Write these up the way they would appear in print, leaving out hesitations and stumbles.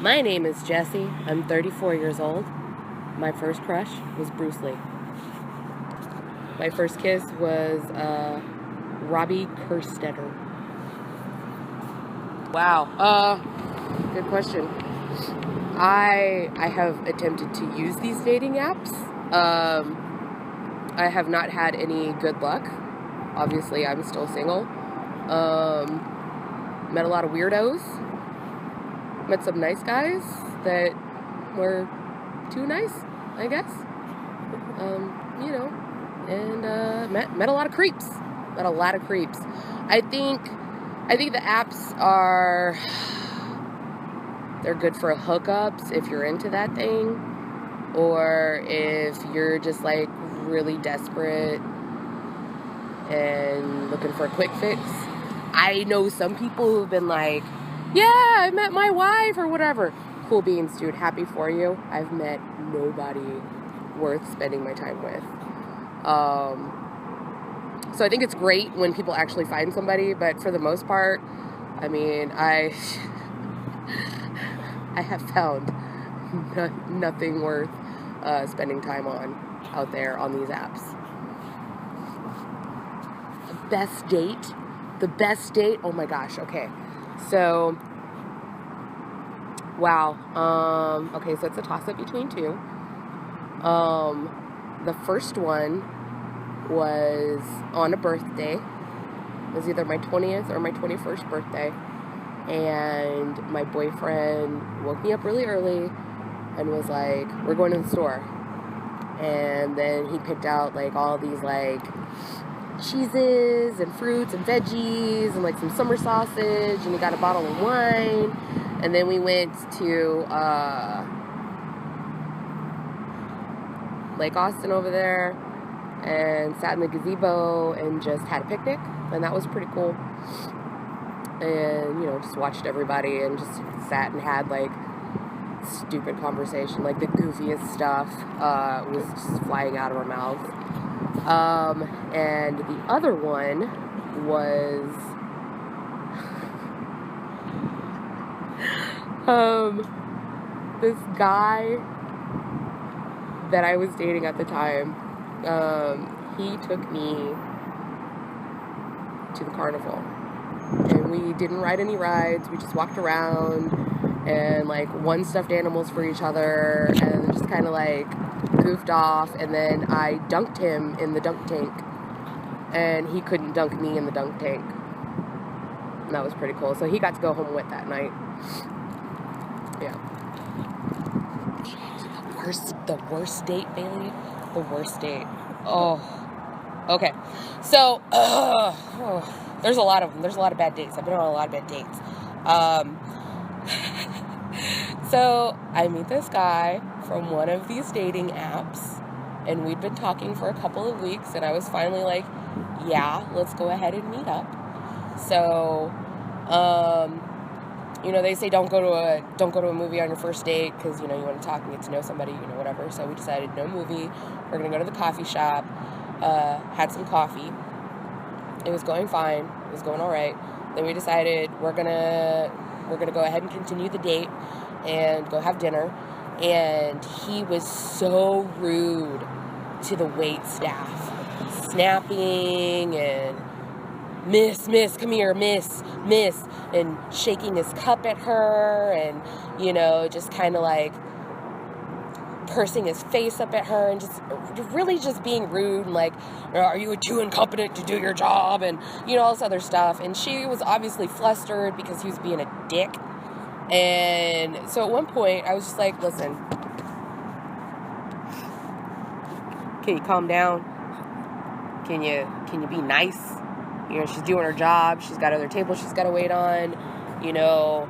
My name is Jessie. I'm 34 years old. My first crush was Bruce Lee. My first kiss was Robbie Kerstetter. Wow. Good question. I have attempted to use these dating apps. I have not had any good luck. Obviously, I'm still single. Met a lot of weirdos. Met some nice guys that were too nice, I guess. And met a lot of creeps. I think the apps they're good for hookups if you're into that thing, or if you're just like really desperate and looking for a quick fix. I know some people who've been like, yeah, I met my wife or whatever. Cool beans, dude. Happy for you. I've met nobody worth spending my time with. So I think it's great when people actually find somebody, but for the most part, I mean, I have found nothing worth spending time on out there on these apps. The best date, oh my gosh, okay. So, wow. Okay, so it's a toss-up between two. The first one was on a birthday. It was either my 20th or my 21st birthday. And my boyfriend woke me up really early and was like, we're going to the store. And then he picked out like all these like cheeses and fruits and veggies and like some summer sausage, and he got a bottle of wine. And then we went to Lake Austin over there and sat in the gazebo and just had a picnic, and that was pretty cool. And just watched everybody and just sat and had like stupid conversation, like the goofiest stuff was just flying out of our mouths. And the other one was this guy that I was dating at the time. He took me to the carnival, and we didn't ride any rides. We just walked around and like won stuffed animals for each other and just kind of like goofed off. And then I dunked him in the dunk tank, and he couldn't dunk me in the dunk tank. And that was pretty cool. So he got to go home wet that night. Yeah. The worst date, Bailey? The worst date. Oh. Okay. So, there's a lot of them. There's a lot of bad dates. I've been on a lot of bad dates. So I meet this guy from one of these dating apps, and we'd been talking for a couple of weeks, and I was finally like, yeah, let's go ahead and meet up. So, they say don't go to a movie on your first date because, you want to talk and get to know somebody, whatever. So we decided no movie. We're going to go to the coffee shop, had some coffee. It was going fine. It was going all right. Then we decided we're going to go ahead and continue the date and go have dinner. And he was so rude to the wait staff, snapping and miss, come here, miss, and shaking his cup at her, and, just kind of like pursing his face up at her, and just really just being rude, and like, are you too incompetent to do your job, and, all this other stuff. And she was obviously flustered because he was being a dick. And so at one point, I was just like, listen, can you calm down? Can you be nice? She's doing her job. She's got other tables she's got to wait on. No,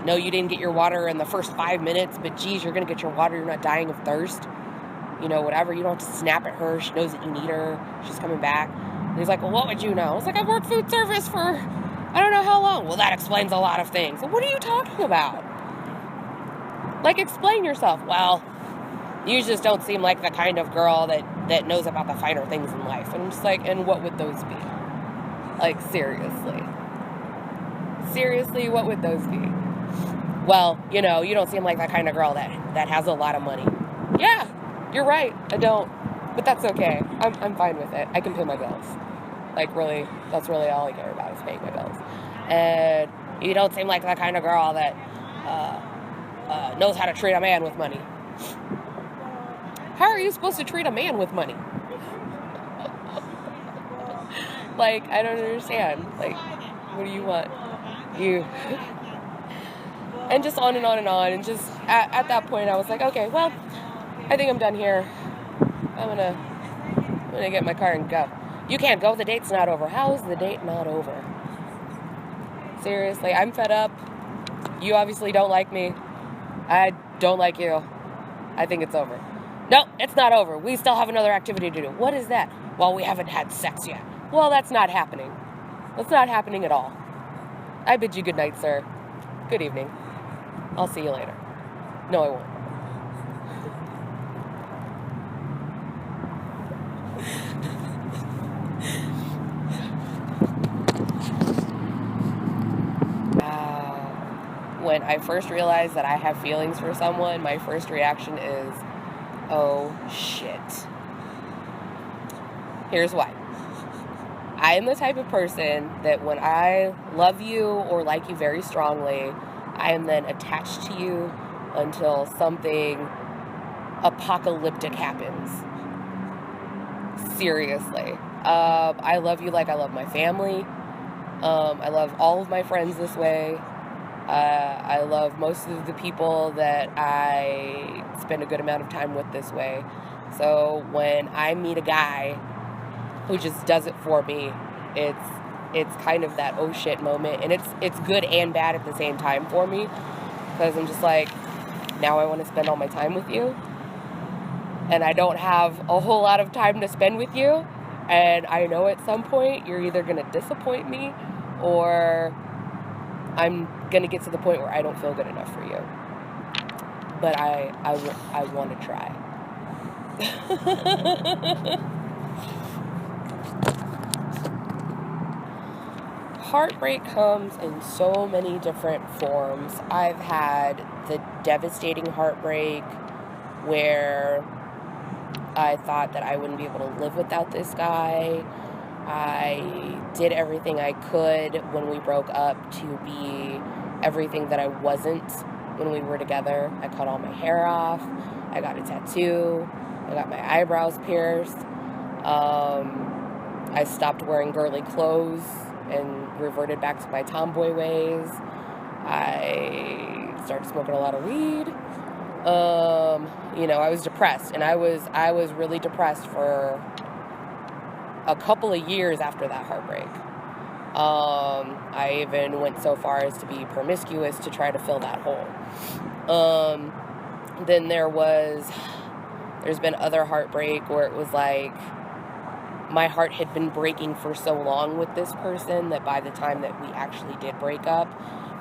you didn't get your water in the first 5 minutes, but geez, you're going to get your water. You're not dying of thirst. Whatever. You don't have to snap at her. She knows that you need her. She's coming back. And he's like, well, what would you know? I was like, I've worked food service for I don't know how long. Well, that explains a lot of things. Well, what are you talking about? Like, explain yourself. Well, you just don't seem like the kind of girl that knows about the finer things in life. And I'm just like, and what would those be? Like, seriously. Seriously, what would those be? well, you know, you don't seem like that kind of girl that has a lot of money. Yeah, you're right. I don't. But that's okay. I'm fine with it. I can pay my bills. Like, really, that's really all I care about is paying my bills. And you don't seem like that kind of girl that knows how to treat a man with money. How are you supposed to treat a man with money? Like, I don't understand. Like, what do you want? You... And just on and on and on. And just, at that point, I was like, okay, well, I think I'm done here. I'm gonna get in my car and go. You can't go. The date's not over. How's the date not over? Seriously, I'm fed up. You obviously don't like me. I don't like you. I think it's over. No, it's not over. We still have another activity to do. What is that? Well, we haven't had sex yet. Well, that's not happening. That's not happening at all. I bid you good night, sir. Good evening. I'll see you later. No, I won't. When I first realized that I have feelings for someone, my first reaction is, oh shit. Here's why. I am the type of person that when I love you or like you very strongly, I am then attached to you until something apocalyptic happens. Seriously. I love you like I love my family. I love all of my friends this way. I love most of the people that I spend a good amount of time with this way. So when I meet a guy who just does it for me, it's kind of that oh shit moment, and it's good and bad at the same time for me, because I'm just like, now I want to spend all my time with you, and I don't have a whole lot of time to spend with you, and I know at some point you're either going to disappoint me or I'm going to get to the point where I don't feel good enough for you. But I want to try. Heartbreak comes in so many different forms. I've had the devastating heartbreak where I thought that I wouldn't be able to live without this guy. I did everything I could when we broke up to be everything that I wasn't when we were together. I cut all my hair off. I got a tattoo. I got my eyebrows pierced. I stopped wearing girly clothes and reverted back to my tomboy ways. I started smoking a lot of weed. I was depressed, and I was really depressed for a couple of years after that heartbreak. I even went so far as to be promiscuous to try to fill that hole. Then there's been other heartbreak where it was like my heart had been breaking for so long with this person that by the time that we actually did break up,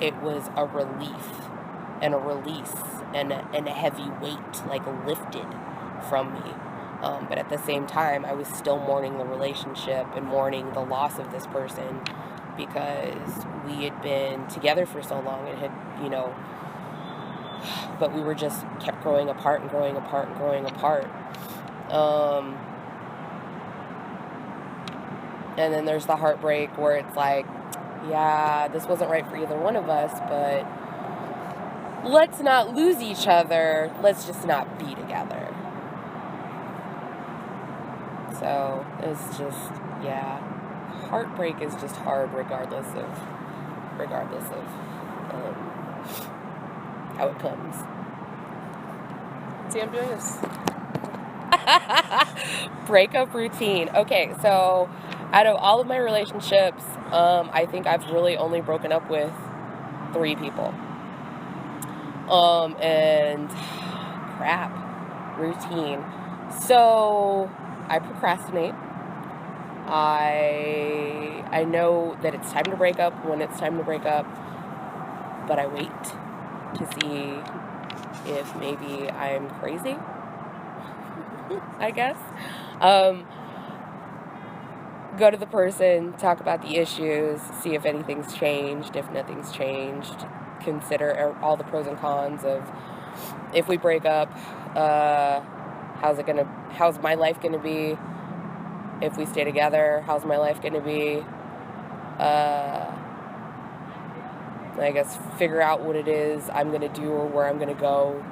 it was a relief and a release and a heavy weight like lifted from me. But at the same time, I was still mourning the relationship and mourning the loss of this person because we had been together for so long and had, but we were just kept growing apart and growing apart and growing apart. And then there's the heartbreak where it's like, yeah, this wasn't right for either one of us, but let's not lose each other. Let's just not be together. So it's just, yeah, heartbreak is just hard regardless of how it comes. See, I'm doing this. Breakup routine. Okay, so out of all of my relationships, I think I've really only broken up with 3 people. And crap, routine. So I procrastinate. I know that it's time to break up when it's time to break up, but I wait to see if maybe I'm crazy, I guess. Go to the person, talk about the issues, see if anything's changed. If nothing's changed, consider all the pros and cons of, if we break up, how's my life gonna be? If we stay together, how's my life gonna be? I guess figure out what it is I'm gonna do or where I'm gonna go,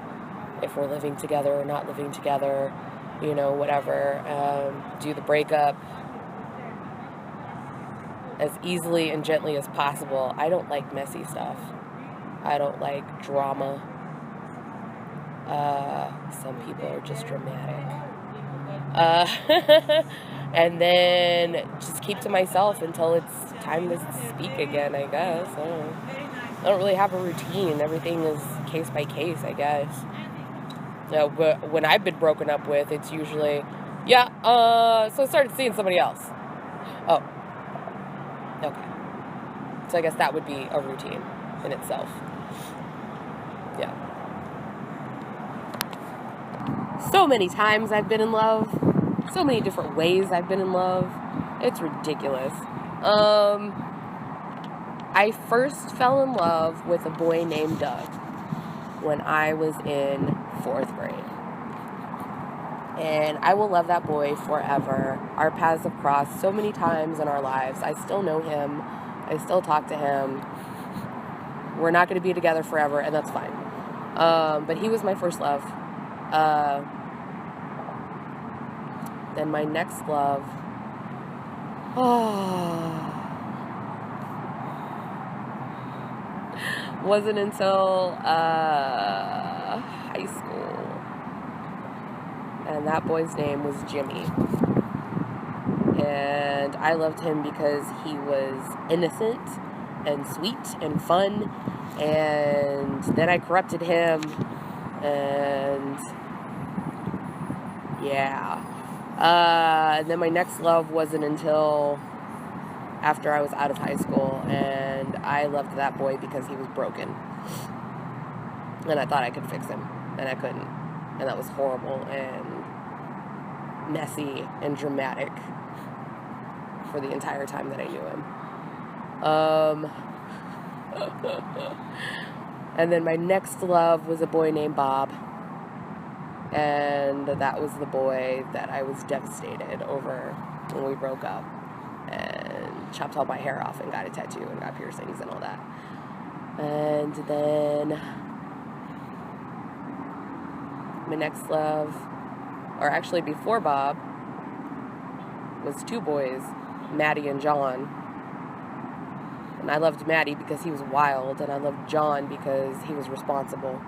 if we're living together or not living together, whatever. Do the breakup as easily and gently as possible. I don't like messy stuff. I don't like drama. Some people are just dramatic. And then just keep to myself until it's time to speak again, I guess. I don't really have a routine. Everything is case by case, I guess. But when I've been broken up with, it's usually, so I started seeing somebody else. Oh, okay. So I guess that would be a routine in itself. Yeah. So many times I've been in love. So many different ways I've been in love. It's ridiculous. I first fell in love with a boy named Doug when I was in 4th grade. And I will love that boy forever. Our paths have crossed so many times in our lives. I still know him. I still talk to him. We're not going to be together forever, and that's fine. But he was my first love. Then my next love, wasn't until high school. And that boy's name was Jimmy. And I loved him because he was innocent and sweet and fun. And then I corrupted him. And yeah. And then my next love wasn't until after I was out of high school, and I loved that boy because he was broken, and I thought I could fix him, and I couldn't, and that was horrible and messy and dramatic for the entire time that I knew him. And then my next love was a boy named Bob. And that was the boy that I was devastated over when we broke up, and chopped all my hair off and got a tattoo and got piercings and all that. And then my next love, or actually before Bob, was 2 boys, Maddie and John. And I loved Maddie because he was wild, and I loved John because he was responsible.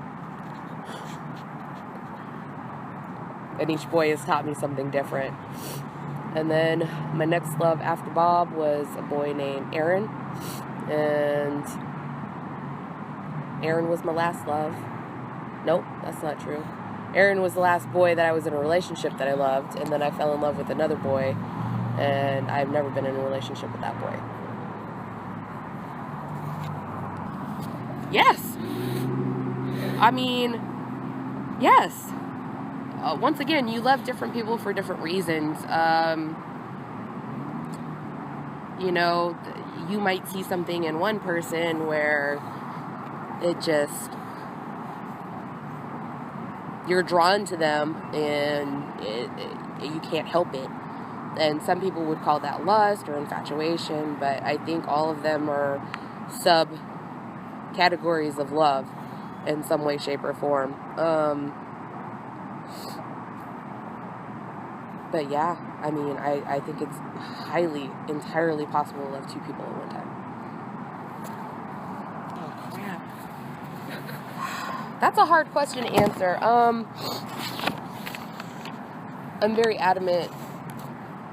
And each boy has taught me something different. And then my next love after Bob was a boy named Aaron. And Aaron was my last love. Nope, that's not true. Aaron was the last boy that I was in a relationship that I loved. And then I fell in love with another boy. And I've never been in a relationship with that boy. Yes. I mean, yes. Once again, you love different people for different reasons. You might see something in one person where it just, you're drawn to them and you can't help it. And some people would call that lust or infatuation, but I think all of them are sub-categories of love in some way, shape, or form. But yeah, I mean, I think it's entirely possible to love 2 people at one time. Oh, crap. That's a hard question to answer. I'm very adamant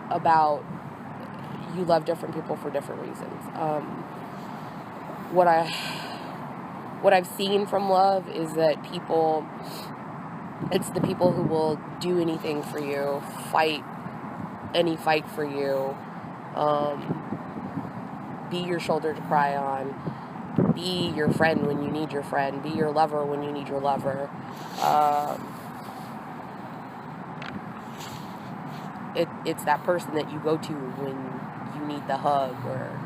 about you love different people for different reasons. What I've seen from love is that it's the people who will do anything for you, fight any fight for you, be your shoulder to cry on, be your friend when you need your friend, be your lover when you need your lover. It's that person that you go to when you need the hug, or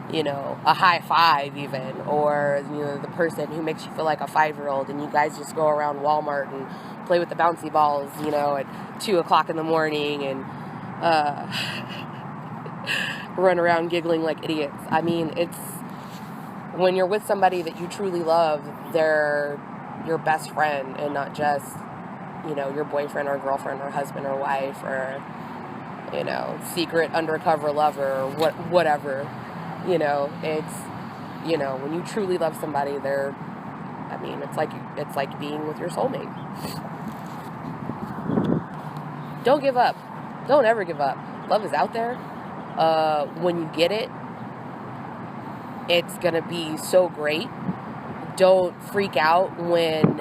you know, a high five even, or, you know, the person who makes you feel like a 5-year-old, and you guys just go around Walmart and play with the bouncy balls, you know, at 2 o'clock in the morning, and run around giggling like idiots. I mean, it's when you're with somebody that you truly love, they're your best friend, and not just, you know, your boyfriend or girlfriend or husband or wife, or, you know, secret undercover lover, or whatever. You know, it's, you know, when you truly love somebody, they're, I mean, it's like being with your soulmate. Don't give up. Don't ever give up. Love is out there. When you get it, it's gonna be so great. Don't freak out when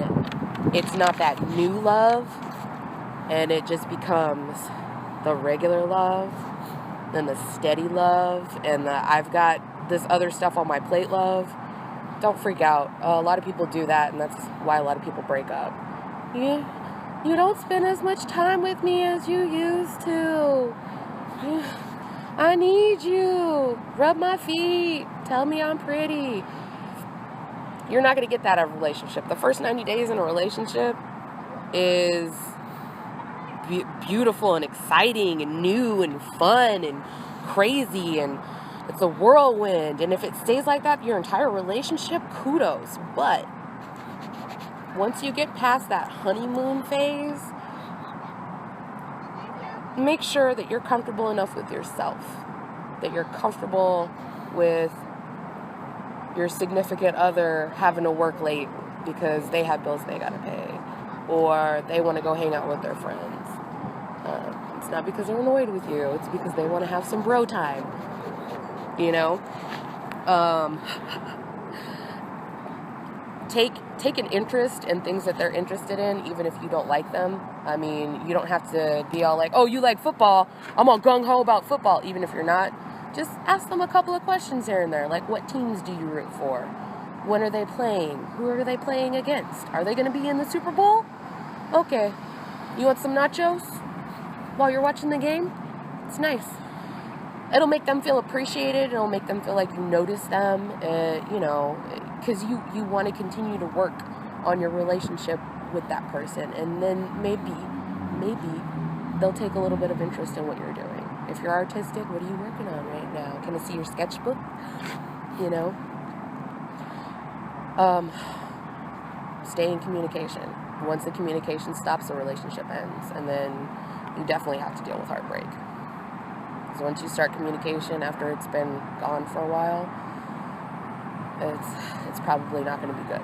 it's not that new love and it just becomes the regular love, and the steady love, and the I've got this other stuff on my plate love. Don't freak out. A lot of people do that, and that's why a lot of people break up. You don't spend as much time with me as you used to. I need you. Rub my feet. Tell me I'm pretty. You're not going to get that out of a relationship. The first 90 days in a relationship is beautiful and exciting and new and fun and crazy, and it's a whirlwind. And if it stays like that your entire relationship, kudos. But once you get past that honeymoon phase, make sure that you're comfortable enough with yourself, that you're comfortable with your significant other having to work late because they have bills they gotta pay, or they want to go hang out with their friends. It's not because they're annoyed with you, it's because they want to have some bro time, you know. Take an interest in things that they're interested in, even if you don't like them. I mean, you don't have to be all like, oh, you like football, I'm all gung-ho about football, even if you're not. Just ask them a couple of questions here and there, like, what teams do you root for? When are they playing? Who are they playing against? Are they going to be in the Super Bowl? Okay. You want some nachos while you're watching the game? It's nice. It'll make them feel appreciated. It'll make them feel like you notice them, you know, because you want to continue to work on your relationship with that person. And then maybe they'll take a little bit of interest in what you're doing. If you're artistic, what are you working on right now? Can I see your sketchbook? You know? Stay in communication. Once the communication stops, the relationship ends. And then you definitely have to deal with heartbreak. So once you start communication after it's been gone for a while, it's probably not going to be good.